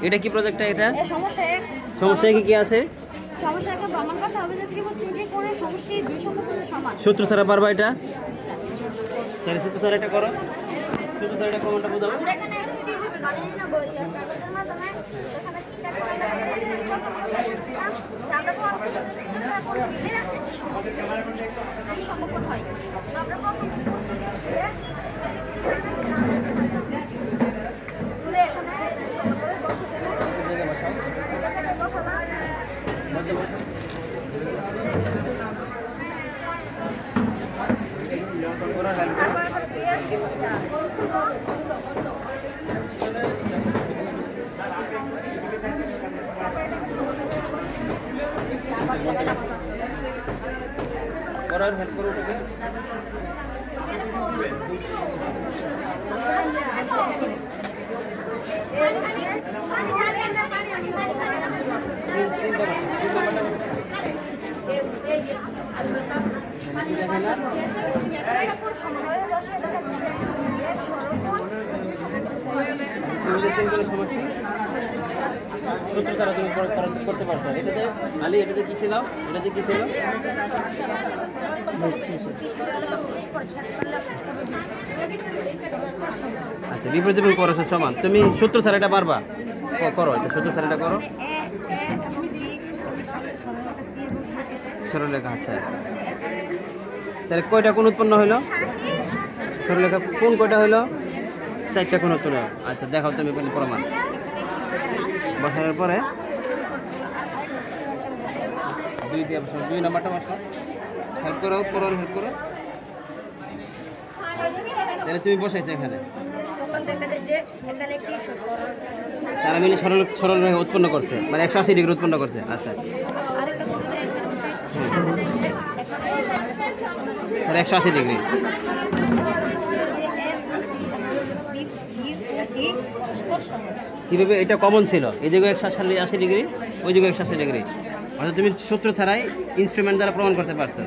এটা কি প্রজেক্টটা? এটা সমস্যা কি কি আছে? সমস্যাকে প্রমাণ করতে হবে যে ত্রিভুজ তিনটি কোণের সমষ্টি দুই সমকোণের সমান। সূত্র ছাড়া পারবা এটা? তাহলে সূত্র ছাড়া এটা করো। সূত্র ছাড়া এটা প্রমাণটা বোঝাও। আমরা এখানে একটা ত্রিভুজ বানিয়ে নেব এর মাধ্যমে এখানে তিনটা কোণ আমরা প্রমাণ করতে যে তিনটা কোণ মিলে দুই সমকোণ হয়। আমরা প্রথম তুলে এখানে করার হেল্প করো ওটাকে। সূত্র ছাড়া তুমি করতে পারছো। এটাতে আলী এটাতে কি ছিল? এটাতে কি ছিল? আচ্ছা বিপরীত এবং পরস্পর সমান। তুমি সূত্র ছাড়া এটা পারবা? করো এটা, সূত্র ছাড়া এটা করো। সরলরেখা। আচ্ছা তাহলে কয়টা কোণ উৎপন্ন হইলো? সরলরেখা কোণ কয়টা হইলো? 4টা কোণ উৎপন্ন হলো। আচ্ছা দেখাও তুমি প্রমাণ। বসানোর পরে 2 দিয়ে বসাও। 2 নাম্বারটা বসাও। হেল্প করো, পরের হেল্প করো। তাহলে তুমি বসাইছো এখানে। তারা মিলে সরল রেখা উৎপন্ন করছে, মানে 180 ডিগ্রি উৎপন্ন করছে। আচ্ছা 180 ডিগ্রি। কীভাবে? এটা কমন ছিল, এই দিকে 180 ডিগ্রি, ওই দিকে 180 ডিগ্রি। অর্থাৎ তুমি সূত্র ছাড়াই ইনস্ট্রুমেন্ট দ্বারা প্রমাণ করতে পারছো।